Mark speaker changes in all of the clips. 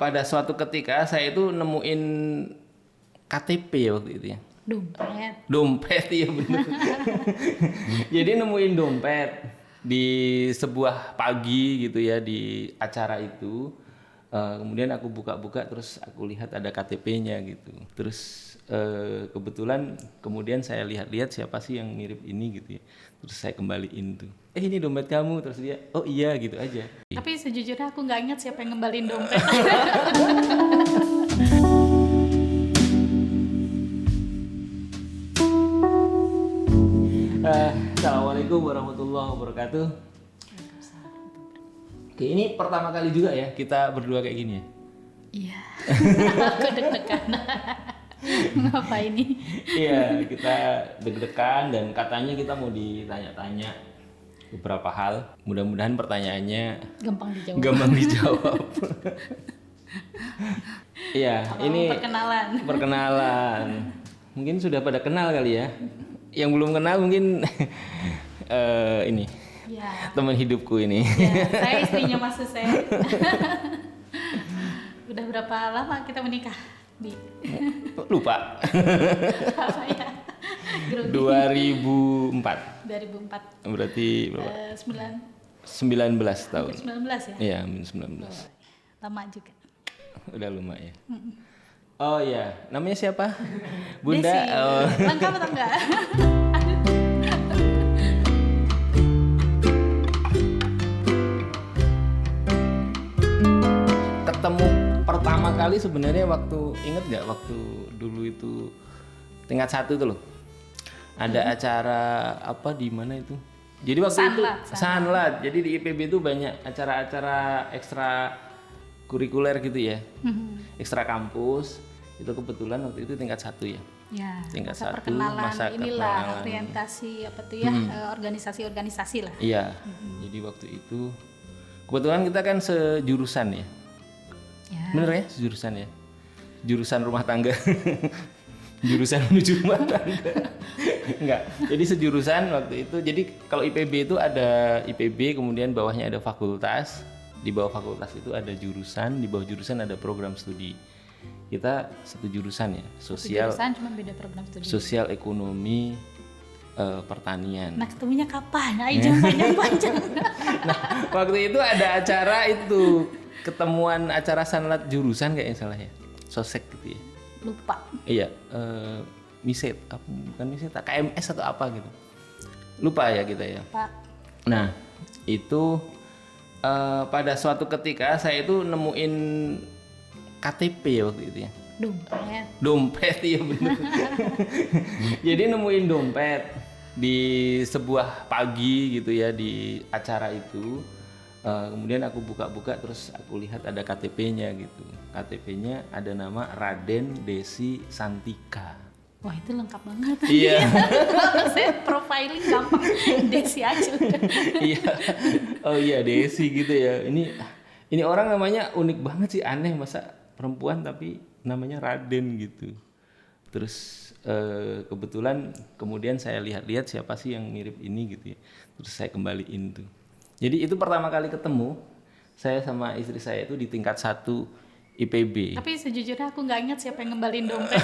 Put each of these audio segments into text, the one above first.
Speaker 1: Pada suatu ketika saya itu nemuin KTP ya waktu itu ya. Dompet iya bener. Jadi nemuin dompet di sebuah pagi gitu ya di acara itu. Kemudian aku buka-buka terus aku lihat ada KTP-nya gitu. Terus kebetulan kemudian saya lihat-lihat siapa sih yang mirip ini gitu ya. Terus saya kembaliin tuh. Ini dompet kamu, terus dia oh iya gitu aja.
Speaker 2: Tapi sejujurnya aku nggak ingat siapa yang ngembaliin dompet.
Speaker 1: Assalamualaikum warahmatullahi wabarakatuh. Oke, ini pertama kali juga ya kita berdua kayak gini ya?
Speaker 2: Iya, aku deg-degan. Ngapa ini?
Speaker 1: Iya, kita deg-degan dan katanya kita mau ditanya-tanya beberapa hal. Mudah-mudahan pertanyaannya
Speaker 2: Gampang dijawab.
Speaker 1: Iya, ini
Speaker 2: perkenalan.
Speaker 1: Mungkin sudah pada kenal kali ya. Yang belum kenal mungkin ini
Speaker 2: Ya.
Speaker 1: teman hidupku ini.
Speaker 2: Ya, saya istrinya Mas Hussein. Udah berapa lama kita menikah?
Speaker 1: Lupa.
Speaker 2: Apa ya?
Speaker 1: 2004.
Speaker 2: 2004.
Speaker 1: Berarti berapa? 19 tahun.
Speaker 2: 19 ya?
Speaker 1: Iya, 19.
Speaker 2: Lama juga.
Speaker 1: Udah lumayan. Oh iya, namanya siapa? Bunda.
Speaker 2: Desi.
Speaker 1: Oh.
Speaker 2: Lengkap atau enggak?
Speaker 1: Ketemu pertama kali sebenarnya waktu inget nggak waktu dulu itu tingkat 1 tuh loh. Ada acara apa di mana itu? Jadi waktu Sanlat. Jadi di IPB itu banyak acara-acara ekstra kurikuler gitu ya. Ekstra kampus. Itu kebetulan waktu itu tingkat 1 ya.
Speaker 2: Ya,
Speaker 1: tingkat
Speaker 2: masa
Speaker 1: 1 masa
Speaker 2: inilah orientasi apa tuh ya, organisasi-organisasi lah.
Speaker 1: Iya. Jadi waktu itu kebetulan kita kan sejurusan ya.
Speaker 2: Ya.
Speaker 1: Bener ya, sejurusan ya. Jurusan rumah tangga. Jurusan menuju rumah tangga. Enggak. Jadi sejurusan waktu itu. Jadi kalau IPB itu ada IPB, kemudian bawahnya ada fakultas. Di bawah fakultas itu ada jurusan, di bawah jurusan ada program studi. Kita satu jurusan ya, sosial.
Speaker 2: Jurusan cuma beda program studi.
Speaker 1: Sosial ekonomi pertanian.
Speaker 2: Nah, ketemunya kapan? Ayo jangan panjang-panjang.
Speaker 1: Nah, waktu itu ada acara itu, ketemuan acara sanlat jurusan kayaknya salah ya. Sosek gitu ya.
Speaker 2: Lupa.
Speaker 1: Iya, Miset, bukan Miset, KMS atau apa gitu. Lupa ya kita ya.
Speaker 2: Pak.
Speaker 1: Nah, itu pada suatu ketika saya itu nemuin KTP ya waktu itu ya. Dompet iya bener. Jadi nemuin dompet di sebuah pagi gitu ya di acara itu. Kemudian aku buka-buka terus aku lihat ada KTP-nya gitu. KTP-nya ada nama Raden Desi Santika.
Speaker 2: Wah, itu lengkap banget.
Speaker 1: Iya.
Speaker 2: Saya profiling gampang. Desi aja udah.
Speaker 1: Iya. Oh iya Desi gitu ya. Ini orang namanya unik banget sih, aneh masa perempuan tapi namanya Raden gitu. Terus kebetulan kemudian saya lihat-lihat siapa sih yang mirip ini gitu ya. Terus saya kembaliin tuh. Jadi itu pertama kali ketemu saya sama istri saya itu di tingkat 1 IPB.
Speaker 2: Tapi sejujurnya aku nggak ingat siapa yang ngembaliin dompet.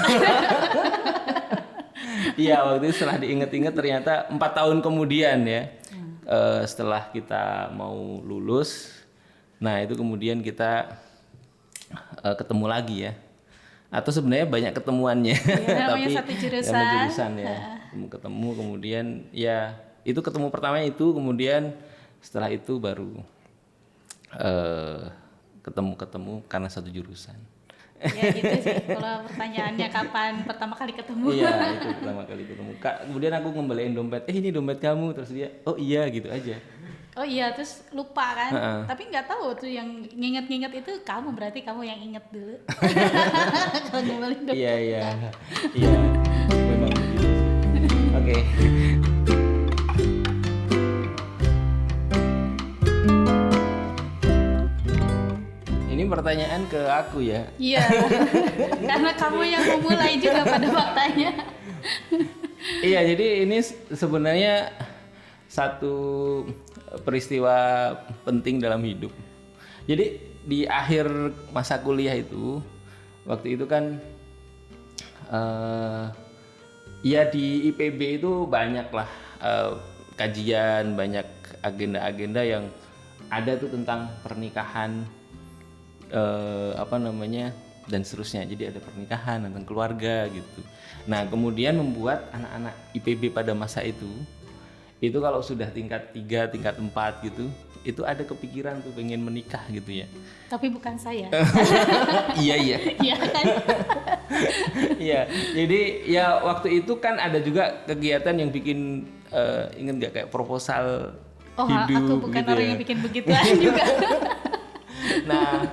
Speaker 1: Iya, waktu itu setelah diinget-inget ternyata 4 tahun kemudian ya. Setelah kita mau lulus. Nah, itu kemudian kita ketemu lagi ya. Atau sebenarnya banyak ketemuannya.
Speaker 2: Ya,
Speaker 1: tapi
Speaker 2: satu jurusan.
Speaker 1: Sama jurusan ya. Ketemu kemudian ya itu ketemu pertamanya itu, kemudian setelah itu baru ketemu karena satu jurusan.
Speaker 2: Ya gitu sih. Kalau pertanyaannya kapan pertama kali ketemu.
Speaker 1: Iya, itu pertama kali ketemu. Kemudian aku ngembaliin dompet. Ini dompet kamu, terus dia oh iya gitu aja.
Speaker 2: Oh iya, terus lupa kan. Tapi nggak tahu tuh yang nginget-nginget itu kamu, berarti kamu yang inget dulu. Kalau ngembaliin dompet.
Speaker 1: Iya. Memang begitu. Oke. Ini pertanyaan ke aku ya.
Speaker 2: Iya. Karena kamu yang memulai juga pada faktanya.
Speaker 1: Iya, jadi ini sebenarnya satu peristiwa penting dalam hidup. Jadi di akhir masa kuliah itu, waktu itu kan ya di IPB itu banyak lah kajian, banyak agenda-agenda yang ada tuh tentang pernikahan, dan seterusnya. Jadi ada pernikahan tentang keluarga gitu. Nah kemudian membuat anak-anak IPB pada masa itu kalau sudah tingkat 3, tingkat 4 gitu, itu ada kepikiran tuh pengen menikah gitu ya.
Speaker 2: Tapi bukan saya.
Speaker 1: Iya.
Speaker 2: Iya kan?
Speaker 1: Iya. Jadi ya waktu itu kan ada juga kegiatan yang bikin inget nggak kayak proposal hidup.
Speaker 2: Aku bukan
Speaker 1: gitu
Speaker 2: orang
Speaker 1: ya.
Speaker 2: yang bikin begituan juga.
Speaker 1: Nah,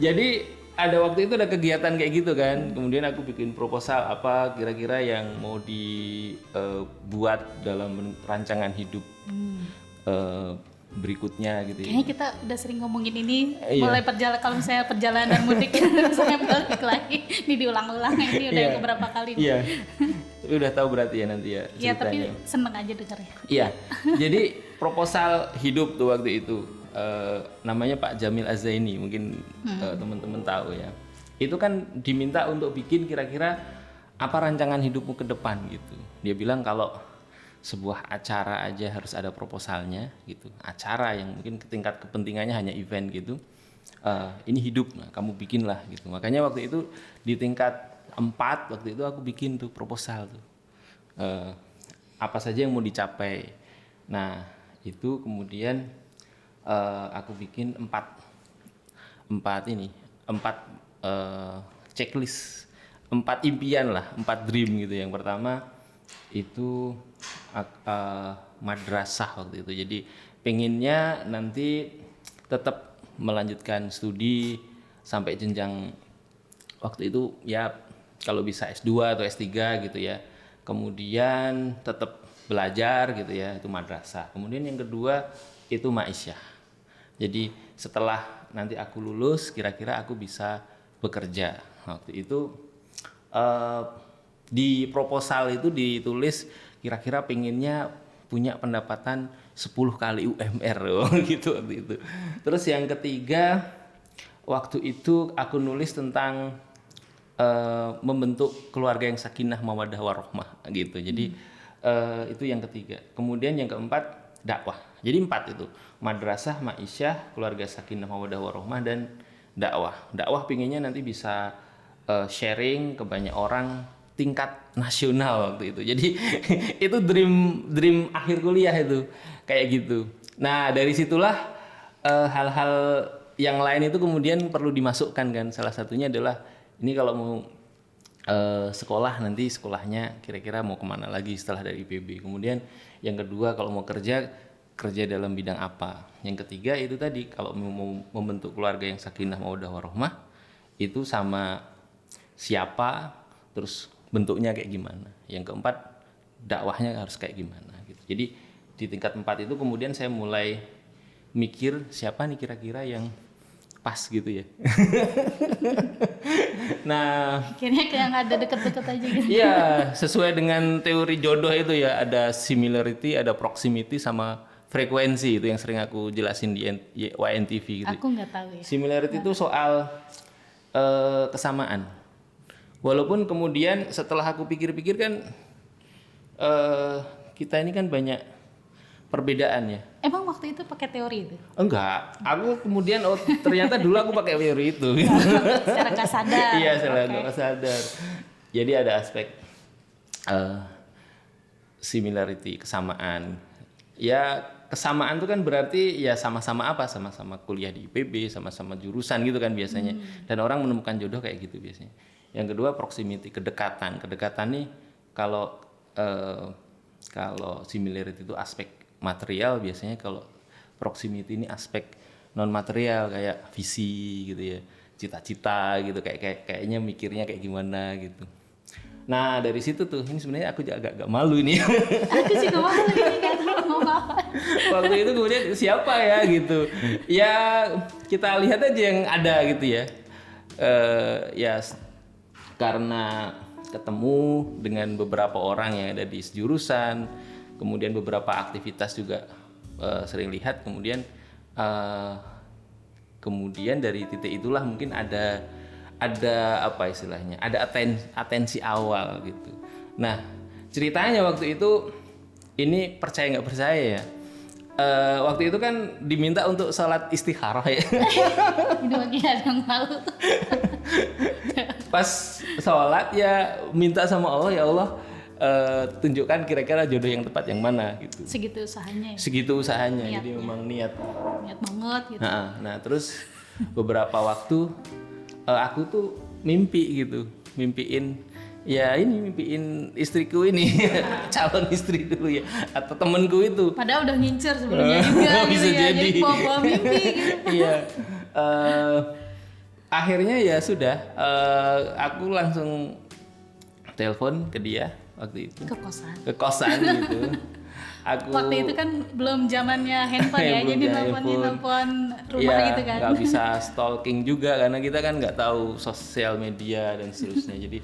Speaker 1: jadi ada waktu itu ada kegiatan kayak gitu kan. Kemudian aku bikin proposal apa kira-kira yang mau dibuat dalam rancangan hidup berikutnya gitu ya.
Speaker 2: Kayaknya kita udah sering ngomongin ini
Speaker 1: Iya.
Speaker 2: kalau misalnya perjalanan mudik saya balik lagi ini diulang-ulang ini udah yang keberapa kali.
Speaker 1: Iya. Tapi udah tahu berarti ya nanti ya ceritanya.
Speaker 2: Iya, tapi seneng aja dengarnya.
Speaker 1: Iya. Jadi proposal hidup tuh waktu itu namanya Pak Jamil Az-Zaini, mungkin teman-teman tahu ya. Itu kan diminta untuk bikin kira-kira apa rancangan hidupmu ke depan gitu. Dia bilang kalau sebuah acara aja harus ada proposalnya gitu, acara yang mungkin tingkat kepentingannya hanya event gitu, ini hidup, nah kamu bikinlah gitu. Makanya waktu itu di tingkat 4 waktu itu aku bikin tuh proposal tuh, apa saja yang mau dicapai. Nah itu kemudian aku bikin 4 checklist, 4 impian lah, 4 dream gitu. Yang pertama itu madrasah waktu itu. Jadi pengennya nanti tetap melanjutkan studi sampai jenjang waktu itu ya kalau bisa S2 atau S3 gitu ya. Kemudian tetap belajar gitu ya, itu madrasah. Kemudian yang kedua itu ma'isyah. Jadi setelah nanti aku lulus kira-kira aku bisa bekerja. Waktu itu di proposal itu ditulis kira-kira pengennya punya pendapatan 10 kali UMR gitu waktu itu. Terus yang ketiga waktu itu aku nulis tentang membentuk keluarga yang sakinah mawaddah warahmah gitu. Jadi itu yang ketiga. Kemudian yang keempat dakwah. Jadi 4 itu, madrasah, ma'isyah, keluarga sakinah mawaddah warahmah, dan dakwah. Dakwah pengennya nanti bisa sharing ke banyak orang tingkat nasional waktu itu. Jadi itu dream akhir kuliah itu kayak gitu. Nah dari situlah hal-hal yang lain itu kemudian perlu dimasukkan kan. Salah satunya adalah ini kalau mau sekolah nanti sekolahnya kira-kira mau kemana lagi setelah dari IPB. Kemudian yang kedua kalau mau kerja dalam bidang apa. Yang ketiga itu tadi kalau mau membentuk keluarga yang sakinah mawaddah warahmah itu sama siapa, terus bentuknya kayak gimana. Yang keempat dakwahnya harus kayak gimana gitu. Jadi di tingkat 4 itu kemudian saya mulai mikir siapa nih kira-kira yang pas gitu ya. Nah,
Speaker 2: akhirnya kayak nggak ada deket-deket aja gitu.
Speaker 1: iya, sesuai dengan teori jodoh itu ya, ada similarity, ada proximity sama frekuensi, itu yang sering aku jelasin di YNTV gitu.
Speaker 2: Aku nggak tahu ya.
Speaker 1: Similarity itu soal kesamaan. Walaupun kemudian setelah aku pikir-pikir kan kita ini kan banyak perbedaan ya.
Speaker 2: Emang waktu itu pakai teori itu?
Speaker 1: Enggak, aku kemudian ternyata dulu aku pakai teori itu.
Speaker 2: Secara nggak sadar.
Speaker 1: Iya, secara nggak sadar. Jadi ada aspek similarity, kesamaan. Ya kesamaan itu kan berarti ya sama-sama apa? Sama-sama kuliah di IPB, sama-sama jurusan gitu kan biasanya. Dan orang menemukan jodoh kayak gitu biasanya. Yang kedua proximity, kedekatan. Kedekatan nih kalau similarity itu aspek material, biasanya kalau proximity ini aspek non material kayak visi gitu ya, cita-cita gitu, kayaknya mikirnya kayak gimana gitu. Nah dari situ tuh, ini sebenarnya aku agak malu ini.
Speaker 2: Aku juga malu ini nggak tahu mau apa.
Speaker 1: Waktu itu kemudian siapa ya gitu. Ya kita lihat aja yang ada gitu ya. Ya karena ketemu dengan beberapa orang yang ada di jurusan, kemudian beberapa aktivitas juga sering lihat, kemudian kemudian dari titik itulah mungkin ada apa istilahnya, ada atensi awal gitu. Nah ceritanya waktu itu ini percaya nggak percaya ya, waktu itu kan diminta untuk sholat istikharah ya.
Speaker 2: Itu bagi yang malu.
Speaker 1: Pas sholat ya minta sama Allah, ya Allah tunjukkan kira-kira jodoh yang tepat yang mana gitu. Segitu usahanya niat, jadi memang niat
Speaker 2: banget gitu.
Speaker 1: Nah terus beberapa waktu aku tuh mimpiin istriku ini, calon istri dulu ya, atau temenku itu.
Speaker 2: Padahal udah ngincer sebelumnya juga
Speaker 1: bisa
Speaker 2: gitu ya. Jadi bawa mimpi gitu.
Speaker 1: Iya. Akhirnya ya sudah, aku langsung telepon ke dia waktu itu. Ke kosan gitu.
Speaker 2: Waktu itu kan belum zamannya handphone ya, jadi nelpon rumah
Speaker 1: ya,
Speaker 2: gitu kan.
Speaker 1: Nggak bisa stalking juga karena kita kan nggak tahu sosial media dan seterusnya. Jadi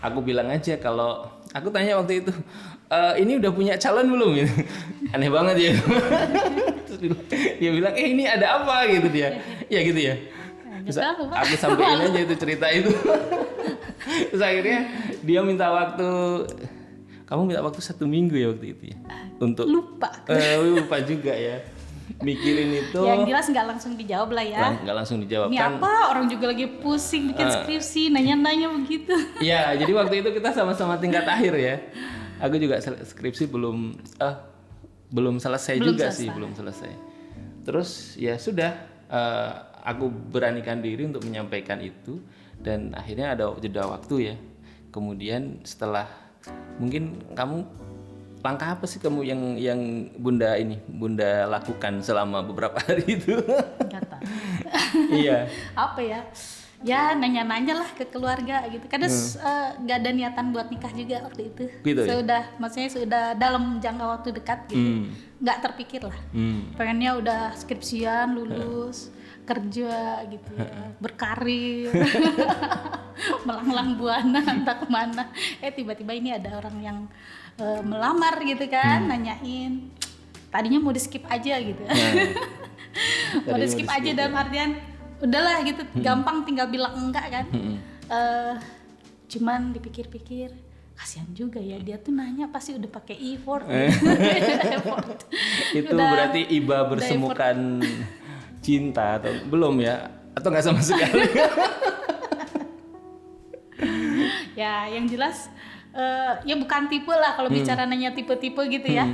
Speaker 1: aku bilang aja, kalau aku tanya waktu itu, ini udah punya calon belum? Gitu. Aneh banget ya. Terus dia bilang, ini ada apa gitu dia? Ya gitu ya. Terus aku sampein aja itu cerita itu. Terus akhirnya dia minta waktu. Kamu minta waktu 1 minggu ya waktu itu ya? Untuk
Speaker 2: lupa
Speaker 1: juga ya. Mikirin itu.
Speaker 2: Yang jelas nggak langsung dijawab lah ya.
Speaker 1: Nggak langsung dijawab.
Speaker 2: Ini kan, apa? Orang juga lagi pusing bikin skripsi, nanya-nanya begitu.
Speaker 1: Iya, jadi waktu itu kita sama-sama tingkat akhir ya. Aku juga skripsi belum selesai. Belum selesai. Terus ya sudah, aku beranikan diri untuk menyampaikan itu, dan akhirnya ada jeda waktu ya. Kemudian setelah, mungkin kamu, langkah apa sih kamu yang Bunda lakukan selama beberapa hari itu?
Speaker 2: Nggak tahu.
Speaker 1: Iya.
Speaker 2: Apa ya? Ya nanya-nanya lah ke keluarga gitu. Kadang nggak ada niatan buat nikah juga waktu itu.
Speaker 1: Gitu
Speaker 2: Maksudnya sudah dalam jangka waktu dekat gitu. Nggak terpikir lah. Pengennya udah skripsian, lulus, kerja gitu ya, berkarir, melanglang buana entah kemana. Tiba-tiba ini ada orang yang melamar gitu kan, nanyain. Tadinya mau di skip aja gitu. Mau di skip aja dalam artian udahlah gitu, gampang tinggal bilang enggak kan. Cuman dipikir-pikir, kasihan juga ya, dia tuh nanya pasti udah pakai effort.
Speaker 1: Itu berarti iba bersemukan cinta atau belum ya? Atau nggak sama sekali?
Speaker 2: Ya yang jelas ya bukan tipe lah kalau bicara nanya tipe-tipe gitu ya.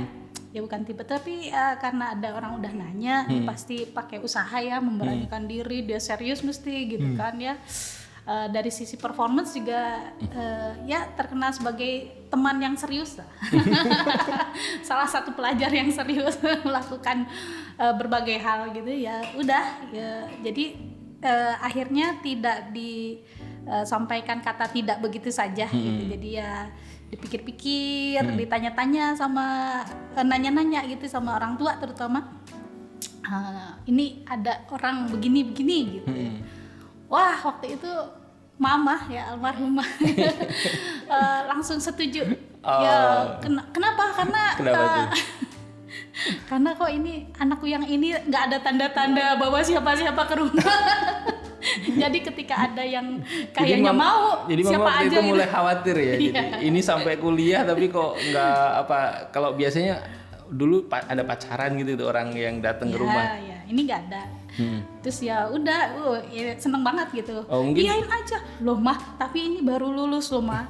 Speaker 2: Ya bukan tipe, tapi karena ada orang udah nanya, dia pasti pakai usaha ya, memberanikan diri, dia serius mesti gitu kan ya. Dari sisi performance juga ya terkenal sebagai teman yang serius lah. Salah satu pelajar yang serius melakukan berbagai hal gitu ya. Udah ya, jadi akhirnya tidak disampaikan kata tidak begitu saja gitu. Jadi ya dipikir-pikir, ditanya-tanya sama nanya-nanya gitu sama orang tua terutama. Ini ada orang begini-begini gitu. Wah, waktu itu mama ya almarhumah langsung setuju. Ya kenapa? Karena kok ini anakku yang ini nggak ada tanda-tanda bawa siapa-siapa ke rumah. Jadi ketika ada yang kayaknya
Speaker 1: jadi
Speaker 2: siapa
Speaker 1: mama
Speaker 2: aja
Speaker 1: itu mulai khawatir ya. Jadi ini sampai kuliah tapi kok nggak apa, kalau biasanya dulu ada pacaran gitu tuh orang yang datang ke rumah.
Speaker 2: Ya, ini nggak ada. Terus ya udah, ya seneng banget gitu. Iyain aja, loh mah. Tapi ini baru lulus loh mah.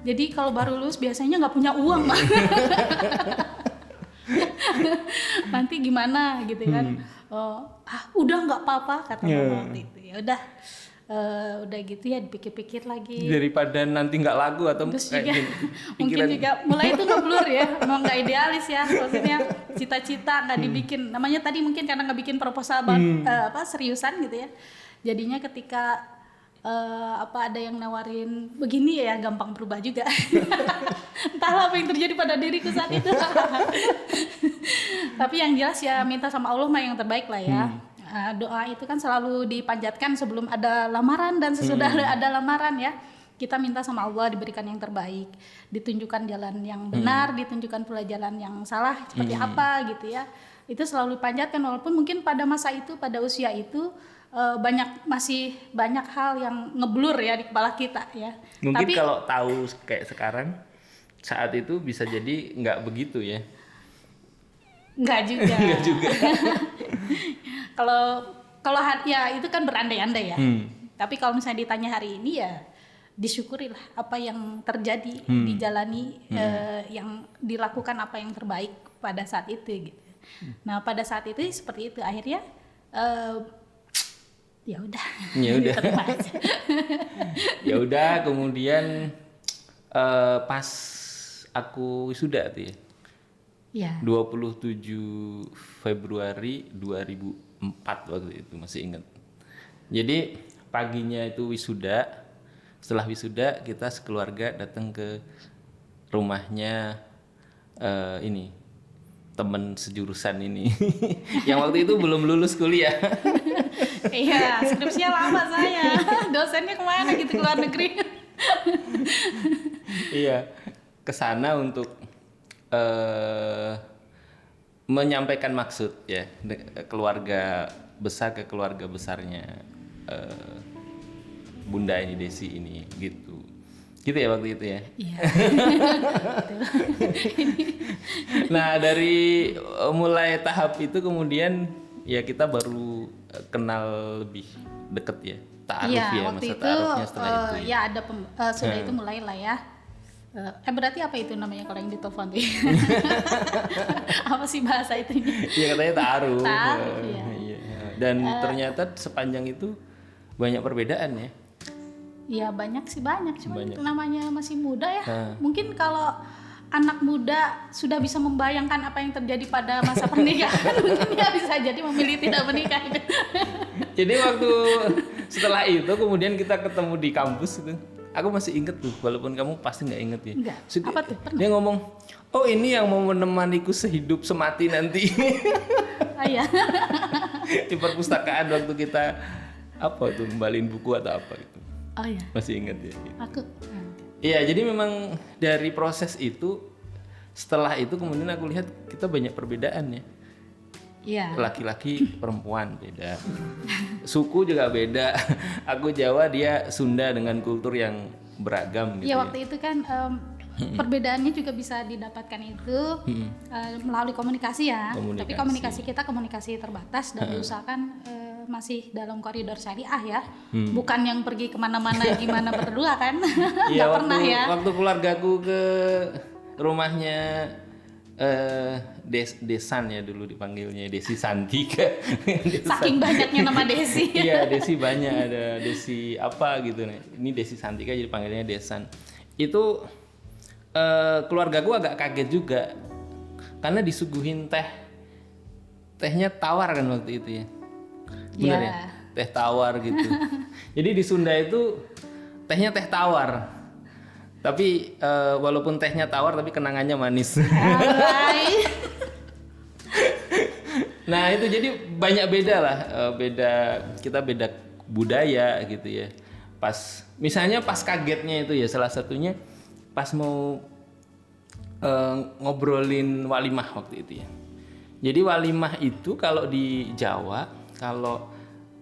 Speaker 2: Jadi kalau baru lulus biasanya nggak punya uang mah. Nanti gimana gitu kan? Udah nggak apa-apa kata mama waktu itu. Ya udah gitu ya, dipikir-pikir lagi.
Speaker 1: Daripada nanti nggak laku atau
Speaker 2: mungkin juga mulai itu ngeblur ya, emang nggak idealis ya, maksudnya cita-cita nggak dibikin. Namanya tadi mungkin karena nggak bikin proposal seriusan gitu ya. Jadinya ketika ada yang nawarin begini ya gampang berubah juga. Entahlah apa yang terjadi pada diriku saat itu. Tapi yang jelas ya minta sama Allah mah yang terbaik lah ya. Doa itu kan selalu dipanjatkan sebelum ada lamaran dan sesudah ada lamaran ya. Kita minta sama Allah diberikan yang terbaik, ditunjukkan jalan yang benar, ditunjukkan pula jalan yang salah seperti apa gitu ya. Itu selalu dipanjatkan, walaupun mungkin pada masa itu, pada usia itu masih banyak hal yang ngeblur ya di kepala kita ya.
Speaker 1: Mungkin
Speaker 2: Tapi
Speaker 1: kalau tahu kayak sekarang, saat itu bisa jadi nggak begitu ya.
Speaker 2: nggak juga.
Speaker 1: Nggak juga.
Speaker 2: Kalau ya itu kan berandai-andai ya. Tapi kalau misalnya ditanya hari ini ya disyukurilah apa yang terjadi, dijalani, yang dilakukan apa yang terbaik pada saat itu gitu. Nah pada saat itu seperti itu akhirnya ya udah.
Speaker 1: Ya udah kemudian pas aku wisuda tuh ya.
Speaker 2: Ya.
Speaker 1: 27 Februari 2004 waktu itu masih ingat. Jadi paginya itu wisuda. Setelah wisuda kita sekeluarga datang ke rumahnya ini teman sejurusan ini yang waktu itu belum lulus kuliah.
Speaker 2: Iya, skripsinya lama saya. Dosennya kemana gitu ke luar negeri.
Speaker 1: Iya, ke sana untuk menyampaikan maksud ya keluarga besar ke keluarga besarnya Bunda ini Desi ini gitu ya waktu itu ya.
Speaker 2: Iya.
Speaker 1: Nah dari mulai tahap itu kemudian ya kita baru kenal lebih deket ya, ta'aruf ya,
Speaker 2: waktu
Speaker 1: masa
Speaker 2: itu,
Speaker 1: ta'arufnya setelah itu ya.
Speaker 2: Ya ada sudah itu mulailah ya. Berarti apa itu namanya kalau yang ditelepon tuh? Apa sih bahasa itu?
Speaker 1: Iya katanya ta'aruf.
Speaker 2: Ta'aruf ya.
Speaker 1: Iya. Dan ternyata sepanjang itu banyak perbedaan ya.
Speaker 2: Ya banyak, cuma
Speaker 1: Banyak.
Speaker 2: namanya masih muda ya. Mungkin kalau anak muda sudah bisa membayangkan apa yang terjadi pada masa pernikahan, mungkin dia bisa jadi memilih tidak menikah.
Speaker 1: Jadi waktu setelah itu kemudian kita ketemu di kampus itu. Aku masih inget tuh, walaupun kamu pasti nggak inget ya.
Speaker 2: Enggak. Apa tuh? Pernah?
Speaker 1: Dia ngomong, oh ini yang mau menemaniku sehidup semati nanti.
Speaker 2: Iya.
Speaker 1: Di perpustakaan waktu kita apa tuh kembaliin buku atau apa gitu.
Speaker 2: Oh iya.
Speaker 1: Masih inget ya.
Speaker 2: Aku.
Speaker 1: Iya, jadi memang dari proses itu, setelah itu kemudian aku lihat kita banyak perbedaan ya.
Speaker 2: Iya.
Speaker 1: Laki-laki perempuan beda, suku juga beda. Aku Jawa, dia Sunda dengan kultur yang beragam gitu.
Speaker 2: Iya waktu itu kan perbedaannya juga bisa didapatkan itu melalui komunikasi ya. Tapi komunikasi kita komunikasi terbatas dan diusahakan masih dalam koridor syariah ya. Bukan yang pergi kemana-mana gimana berdua kan. Nggak pernah ya.
Speaker 1: Waktu keluargaku ke rumahnya Desan ya dulu dipanggilnya, Desi Santika.
Speaker 2: Saking banyaknya nama Desi.
Speaker 1: Iya, Desi banyak, ada Desi apa gitu nih. Ini Desi Santika jadi panggilnya Desan. Itu keluarga gue agak kaget juga karena disuguhin tehnya tawar kan waktu itu ya. Bener ya? Teh tawar gitu. Jadi di Sunda itu tehnya teh tawar. Tapi walaupun tehnya tawar tapi kenangannya manis. Nah itu jadi banyak beda lah, kita beda budaya gitu ya. Misalnya pas kagetnya itu ya salah satunya pas mau ngobrolin walimah waktu itu ya. Jadi walimah itu kalau di Jawa, kalau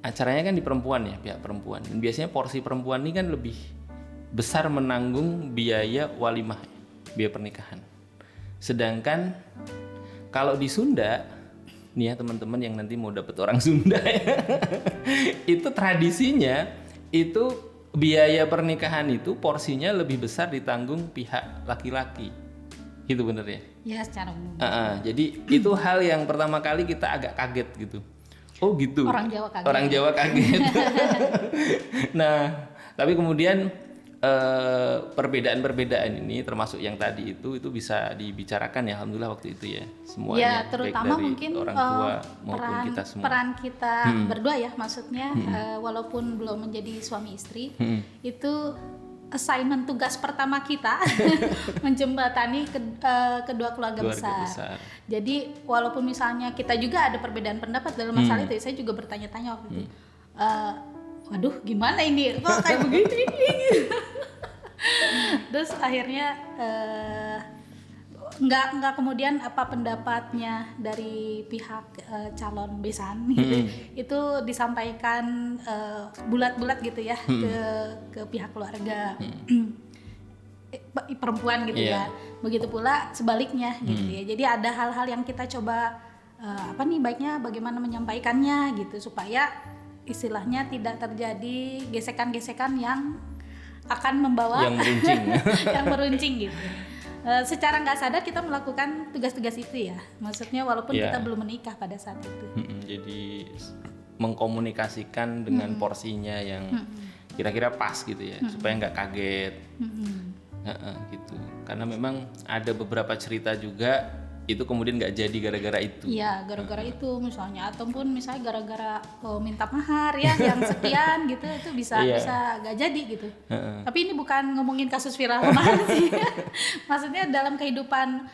Speaker 1: acaranya kan di perempuan ya, pihak perempuan. Dan biasanya porsi perempuan ini kan lebih besar menanggung biaya walimah, biaya pernikahan. Sedangkan kalau di Sunda, nih ya teman-teman yang nanti mau dapet orang Sunda ya, itu tradisinya itu biaya pernikahan itu porsinya lebih besar ditanggung pihak laki-laki. Gitu bener ya?
Speaker 2: Ya secara umum.
Speaker 1: Jadi itu hal yang pertama kali kita agak kaget gitu. Oh gitu.
Speaker 2: Orang Jawa kaget.
Speaker 1: Orang Jawa kaget. Nah, tapi kemudian perbedaan-perbedaan ini termasuk yang tadi itu bisa dibicarakan ya alhamdulillah waktu itu ya semuanya.
Speaker 2: Ya terutama
Speaker 1: baik dari
Speaker 2: mungkin
Speaker 1: orang tua maupun kita semua.
Speaker 2: Peran kita berdua ya maksudnya walaupun belum menjadi suami istri itu assignment tugas pertama kita menjembatani kedua keluarga besar. Jadi walaupun misalnya kita juga ada perbedaan pendapat dalam masalah itu, saya juga bertanya-tanya waktu itu. Waduh, gimana ini? Kok kayak begini? Terus akhirnya nggak kemudian apa pendapatnya dari pihak calon besan gitu, itu disampaikan bulat-bulat gitu ya ke pihak keluarga perempuan gitu ya. Begitu pula sebaliknya gitu ya. Jadi ada hal-hal yang kita coba apa nih baiknya bagaimana menyampaikannya gitu supaya istilahnya tidak terjadi gesekan-gesekan yang akan membawa
Speaker 1: yang meruncing
Speaker 2: yang meruncing gitu. Secara nggak sadar kita melakukan tugas-tugas itu ya. Maksudnya walaupun kita belum menikah pada saat itu.
Speaker 1: Jadi mengkomunikasikan dengan porsinya yang kira-kira pas gitu ya, supaya nggak kaget. Gitu. Karena memang ada beberapa cerita juga itu kemudian nggak jadi gara-gara itu.
Speaker 2: Iya, gara-gara itu misalnya, ataupun misalnya gara-gara minta mahar ya yang sekian gitu, itu bisa nggak jadi gitu. Tapi ini bukan ngomongin kasus viral kemarin sih. Maksudnya dalam kehidupan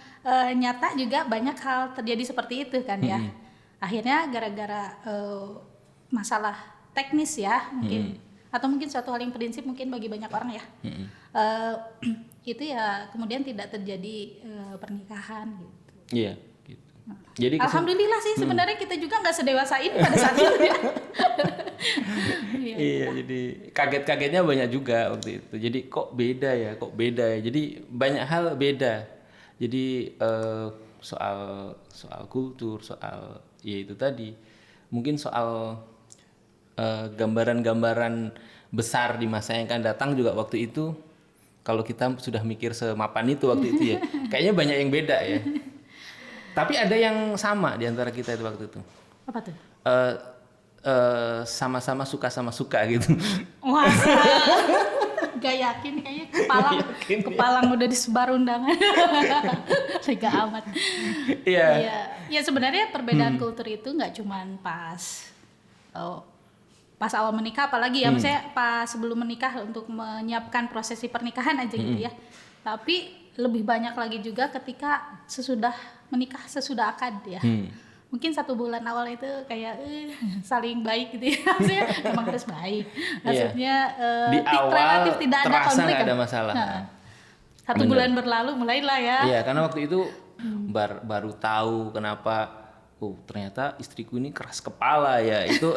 Speaker 2: nyata juga banyak hal terjadi seperti itu kan ya. Akhirnya gara-gara masalah teknis ya mungkin, atau mungkin suatu hal yang prinsip mungkin bagi banyak orang ya. Itu ya kemudian tidak terjadi pernikahan gitu.
Speaker 1: Iya, gitu. Jadi
Speaker 2: alhamdulillah sih sebenarnya kita juga nggak sedewasa ini pada saat itu ya.
Speaker 1: Iya, jadi kaget-kagetnya banyak juga waktu itu. Jadi kok beda ya. Jadi banyak hal beda. Jadi soal kultur, soal ya itu tadi. Mungkin soal gambaran-gambaran besar di masa yang akan datang juga waktu itu. Kalau kita sudah mikir semapan itu waktu itu ya, kayaknya banyak yang beda ya. Tapi ada yang sama di antara kita itu waktu itu.
Speaker 2: Apa tuh?
Speaker 1: Sama-sama suka sama suka gitu.
Speaker 2: Wah, gak yakin kayaknya kepalang udah disebar undangan. Gak amat.
Speaker 1: Iya.
Speaker 2: Ya sebenarnya perbedaan kultur itu nggak cuman pas awal menikah, apalagi ya maksudnya pas sebelum menikah untuk menyiapkan prosesi pernikahan aja gitu ya. Tapi lebih banyak lagi juga ketika sesudah menikah, sesudah akad ya. Mungkin 1 bulan awal itu kayak saling baik gitu ya. Maksudnya emang harus baik. Maksudnya
Speaker 1: di awal
Speaker 2: relatif tidak ada
Speaker 1: terasa
Speaker 2: konflik.
Speaker 1: Nggak ada masalah.
Speaker 2: 1 bulan berlalu mulailah ya.
Speaker 1: Iya, karena waktu itu baru tahu kenapa ternyata istriku ini keras kepala ya. Itu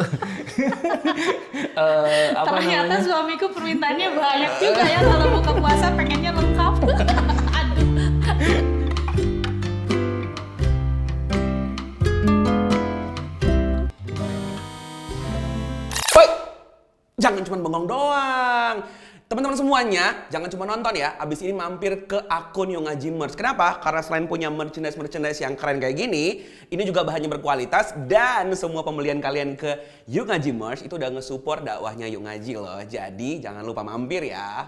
Speaker 2: ternyata suamiku permintaannya banyak juga ya kalau buka puasa pengennya lengkap. Aduh.
Speaker 3: Woi, jangan cuma bengong doang. Teman-teman semuanya, jangan cuma nonton ya. Abis ini mampir ke akun Yuk Ngaji Merch. Kenapa? Karena selain punya merchandise yang keren kayak gini, ini juga bahannya berkualitas dan semua pembelian kalian ke Yuk Ngaji Merch itu udah nge-support dakwahnya Yuk Ngaji loh. Jadi jangan lupa mampir ya.